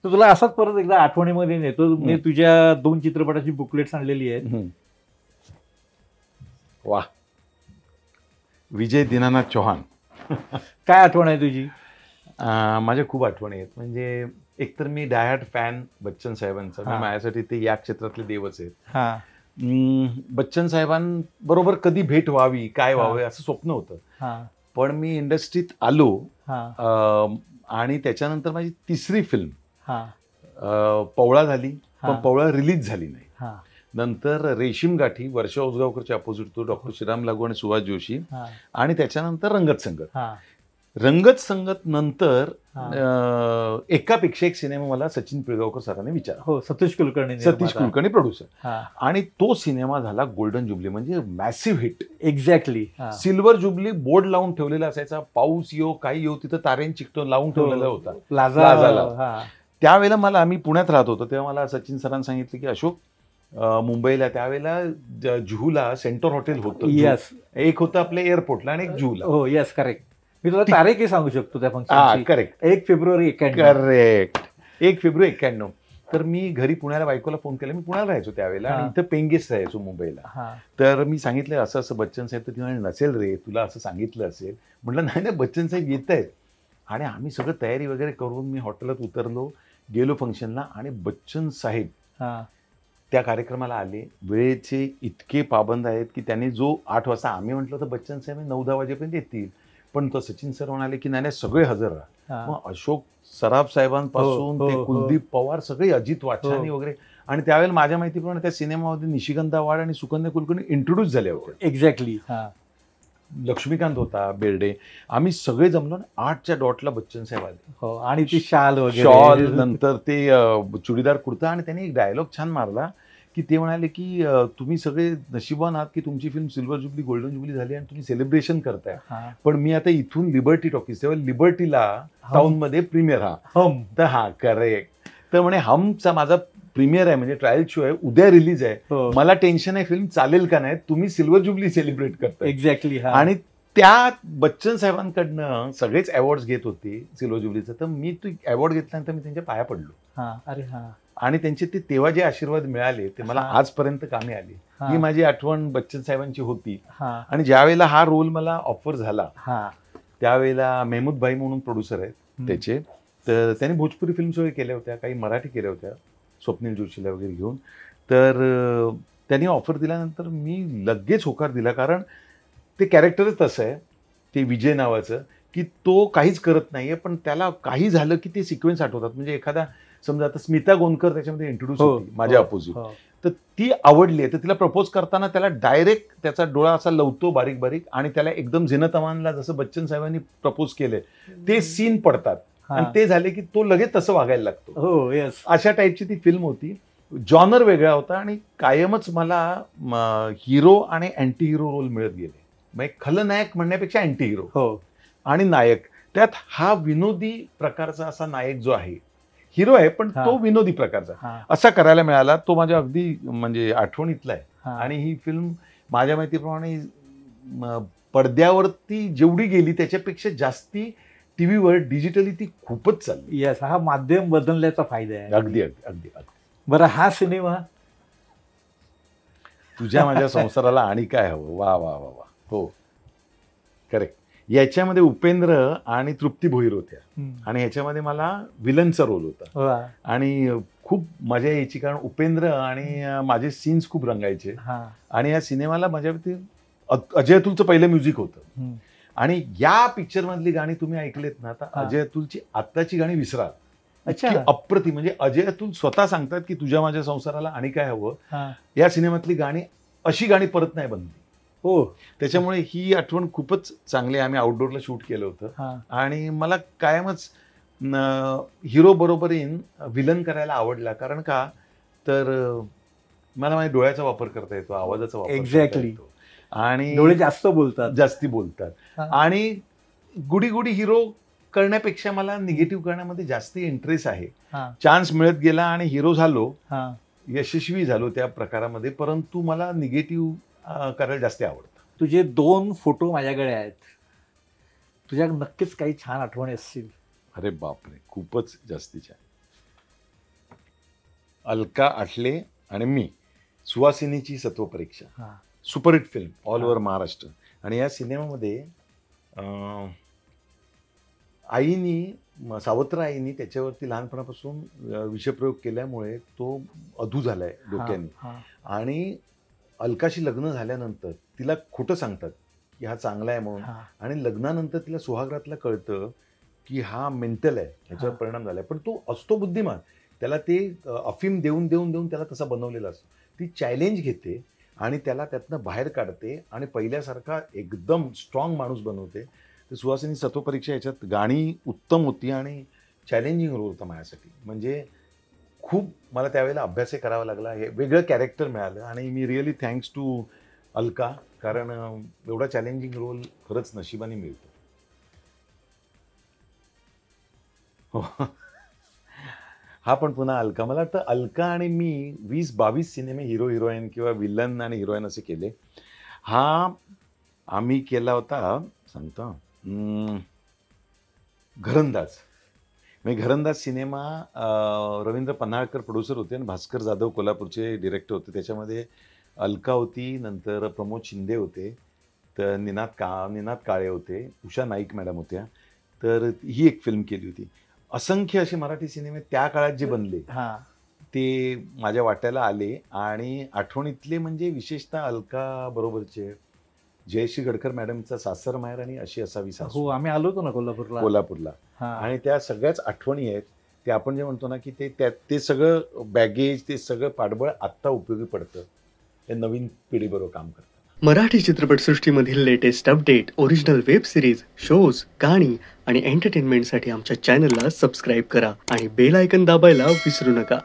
तर तुला असाच परत एकदा आठवणीमध्ये नेतो. मी तुझ्या 2 चित्रपटाची बुकलेट्स आणलेली आहेत. वा, विजय दीनानाथ चौहान. काय आठवण आहे तुझी? माझ्या खूप आठवणी आहेत. म्हणजे एकतर मी डायहार्ड फॅन बच्चन साहेबांचा. माझ्यासाठी ते या क्षेत्रातले देवच आहेत. बच्चन साहेबांबरोबर कधी भेट व्हावी, काय व्हावे असं स्वप्न होतं. पण मी इंडस्ट्रीत आलो आणि त्याच्यानंतर माझी 3री फिल्म पवळा झाली, पण पवळा रिलीज झाली नाही. नंतर रेशीम गाठी, वर्षा उसगावकरच्या अपोजिट, तो डॉक्टर श्रीराम लागू आणि सुभाष जोशी, आणि त्याच्यानंतर रंगत संगत. रंगत संगत नंतर एकापेक्षा एक सिनेमा मला सचिन पिळगावकर सरांनी विचारला. सतीश कुलकर्णी प्रोड्युसर. आणि तो सिनेमा झाला गोल्डन जुबली, म्हणजे massive hit. Exactly. Silver jubilee board लावून ठेवलेला असायचा. पाऊस येऊ काही येऊ, तिथं तारेन चिकटून लावून ठेवलेला होता प्लाझाला. त्यावेळेला मला, आम्ही पुण्यात राहत होतो तेव्हा मला सचिन सरांनी सांगितलं की अशोक, मुंबईला त्यावेळेला जुहूला सेंटर हॉटेल होतं. एक होतं आपल्या एअरपोर्टला आणि एक जुहूला. हो यस, करेक्ट. मी तुला तारीखही सांगू शकतो त्या फंक्शनची. Correct, 1 February 91. Correct, 1 February 91. तर मी घरी पुण्याला बायकोला फोन केला. मी पुण्याला राहायचो त्यावेळेला आणि इथं पेंगेस राहायचो मुंबईला. तर मी सांगितलं असं असं बच्चन साहेब. तर ती म्हणे नसेल रे, तुला असं सांगितलं असेल. म्हटलं नाही नाही, बच्चन साहेब येत आहेत. आणि आम्ही सगळं तयारी वगैरे करून मी हॉटेलात उतरलो, गेलो फंक्शनला, आणि बच्चन साहेब त्या कार्यक्रमाला आले. वेळेचे इतके पाबंद आहेत की त्यांनी जो 8 वाजता, आम्ही म्हटलं तर बच्चन साहेब 9-10 वाजेपर्यंत येतील, पण तो सचिन सर म्हणाले की नाही सगळे हजर राहा. मग अशोक सराफ साहेबांपासून ते कुलदीप पवार, सगळे, अजित वाछानी वगैरे. आणि त्यावेळेला माझ्या माहितीप्रमाणे त्या सिनेमामध्ये निशिगंधा वाड आणि सुकन्या कुलकर्णी इंट्रोड्यूस झाले होते. एक्झॅक्टली. लक्ष्मीकांत होता, बेर्डे. आम्ही सगळे जमलो. 8च्या डॉटला बच्चन साहेब आले. आणि ती शाल वगैरे, शॉल, नंतर ते चुडीदार कुर्ता. आणि त्यांनी एक डायलॉग छान मारला की ते म्हणाले की तुम्ही सगळे नशिबान आहात की तुमची film silver jubilee golden jubilee झाली आणि तुम्ही सेलिब्रेशन करताय. पण मी आता इथून लिबर्टी टॉकीज, तेव्हा लिबर्टीला टाउनमध्ये प्रीमियर. तर करेक्ट. तर म्हणे हमचा माझा प्रीमियर आहे, म्हणजे ट्रायल शो आहे, उद्या रिलीज आहे. मला टेन्शन आहे फिल्म चालेल का नाही, तुम्ही सिल्वर जुबली सेलिब्रेट करताय. एक्झॅक्टली. आणि त्या बच्चन साहेबांकडनं सगळेच अवॉर्ड्स घेत होते सिल्वर जुबलीचं. तर मी तो अवॉर्ड घेतल्यानंतर मी त्यांच्या पाया पडलो. अरे आणि त्यांचे ते तेव्हा जे आशीर्वाद मिळाले ते मला आजपर्यंत कामी आले. ही माझी आठवण बच्चन साहेबांची होती. आणि ज्या वेळेला हा रोल मला ऑफर झाला त्यावेळेला मेहमूद भाई म्हणून प्रोड्युसर आहेत त्याचे, तर त्यांनी भोजपुरी फिल्म्स वगैरे केल्या होत्या, काही मराठी केल्या होत्या, स्वप्नील जोशीला वगैरे घेऊन. तर त्यांनी ऑफर दिल्यानंतर मी लगेच होकार दिला, कारण ते कॅरेक्टरच तसं आहे ते विजय नावाचं की तो काहीच करत नाहीये, पण त्याला काही झालं की ते सिक्वेन्स आठवतात. म्हणजे एखादा समजा आता स्मिता गोंदकर त्याच्यामध्ये इंट्रोड्यूस होती माझ्या अपोजिट, तर ती आवडली आहे. तर तिला प्रपोज करताना त्याला डायरेक्ट त्याचा डोळा असा लवतो बारीक बारीक, आणि त्याला एकदम झीनत अमानला जसं बच्चन साहेबांनी प्रपोज केलंय ते सीन पडतात, आणि ते झाले की तो लगेच तसं वागायला लागतो. अशा टाईपची ती फिल्म होती. जॉनर वेगळा होता आणि कायमच मला हिरो आणि अँटी हिरो रोल मिळत गेले. म्हणजे खलनायक म्हणण्यापेक्षा अँटी हिरो आणि नायक. त्यात हा विनोदी प्रकारचा असा नायक जो आहे, हिरो आहे पण तो विनोदी प्रकारचा असा करायला मिळाला. तो माझ्या अगदी म्हणजे आठवणीतला आहे. आणि ही फिल्म माझ्या माहितीप्रमाणे पडद्यावरती जेवढी गेली त्याच्यापेक्षा जास्ती टीव्हीवर डिजिटली ती खूपच चालली. यस, हा माध्यम बदलण्याचा फायदा आहे. अगदी अगदी अगदी. बरं, हा सिनेमा तुझ्या माझ्या संसाराला आणि काय हवं. वा वा वा वा. हो, करेक्ट. याच्यामध्ये उपेंद्र आणि तृप्ती भोईर होत्या, आणि ह्याच्यामध्ये मला विलनचा रोल होता. आणि खूप मजा यायची, कारण उपेंद्र आणि माझे सीन्स खूप रंगायचे. आणि या सिनेमाला माझ्यावरती अजय अतुलचं पहिलं म्युझिक होतं. आणि या पिक्चर मधली गाणी तुम्ही ऐकलेत ना, आता अजय अतुलची आत्ताची गाणी विसरा. अप्रतिम. म्हणजे अजय अतुल स्वतः सांगतात की तुझ्या माझ्या संसाराला आणि काय हवं, या सिनेमातली गाणी अशी गाणी परत नाही बनली. त्याच्यामुळे ही आठवण खूपच चांगली. आम्ही आउटडोअरला शूट केलं होतं, आणि मला कायमच हिरो बरोबर विलन करायला आवडला. कारण का तर मला माझ्या डोळ्याचा वापर करता येतो, आवाजाचा वापर करता येतो, आणि डोळे जास्ती बोलतात. आणि गुडी गुडी हिरो करण्यापेक्षा मला निगेटिव्ह करण्यामध्ये जास्त इंटरेस्ट आहे. चान्स मिळत गेला आणि हिरो झालो, यशस्वी झालो त्या प्रकारामध्ये, परंतु मला निगेटिव्ह करायला जास्त आवडतं. तुझे 2 फोटो माझ्याकडे आहेत. तुझ्या नक्कीच काही छान आठवणी असतील. अरे बापरे, खूपच जास्ती छान. अलका आठले आणि मी, सुवासिनीची सत्वपरीक्षा, हा. Superhit film all over Maharashtra. आणि या सिनेमामध्ये सावत्र आईनी त्याच्यावरती लहानपणापासून विषप्रयोग केल्यामुळे तो अधू झालाय डोक्याने. आणि अलकाशी लग्न झाल्यानंतर तिला खोटं सांगतात की हा चांगला आहे म्हणून, आणि लग्नानंतर तिला सुहागरातला कळतं की हा मेंटल आहे, ह्याच्यावर परिणाम झालाय. पण तो असतो बुद्धिमान, त्याला ते अफीम देऊन देऊन देऊन त्याला तसा बनवलेला असतो. ती चॅलेंज घेते आणि त्याला त्यातनं बाहेर काढते आणि पहिल्यासारखा एकदम स्ट्रॉंग माणूस बनवते. तर सुहासिनी सत्वपरीक्षा याच्यात गाणी उत्तम होती आणि चॅलेंजिंग रोल होता माझ्यासाठी. म्हणजे खूप मला त्यावेळेला अभ्यासही करावा लागला, हे वेगळं कॅरेक्टर मिळालं. आणि मी रिअली थँक्स टू अलका, कारण एवढा चॅलेंजिंग रोल खरंच नशिबाने मिळतो. हा पण पुन्हा अलका, मला वाटतं अलका आणि मी 20-22 सिनेमे हिरो हिरोईन किंवा विलन आणि हिरोईन असे केले. हा आम्ही केला होता, सांगतो, घरंदाज. म्हणजे घरंदाज सिनेमा रवींद्र पन्हाळकर प्रोड्युसर होते आणि भास्कर जाधव कोल्हापूरचे डिरेक्टर होते. त्याच्यामध्ये अलका होती, नंतर प्रमोद शिंदे होते, तर निनाद काळे होते, उषा नाईक मॅडम होत्या. तर ही एक फिल्म केली होती. असंख्य असे मराठी सिनेमे त्या काळात जे बनले ते माझ्या वाट्याला आले. आणि आठवणीतले म्हणजे विशेषतः अलका बरोबरचे जयश्री गडकर मॅडमचा सासर माहेर आणि अशी असावी सासू. हो, आम्ही आलो होतो ना कोल्हापूरला. आणि त्या सगळ्याच आठवणी आहेत. ते आपण जे म्हणतो ना की ते सगळं बॅगेज, ते सगळं पाठबळ आत्ता उपयोगी पडतं हे नवीन पिढीबरोबर काम करतं. मराठी चित्रपटसृष्टीमधील latest update, original web series, shows, गाणी आणि एंटरटेनमेंटसाठी आमच्या चॅनलला सबस्क्राईब करा आणि बेल आयकॉन दाबायला विसरू नका.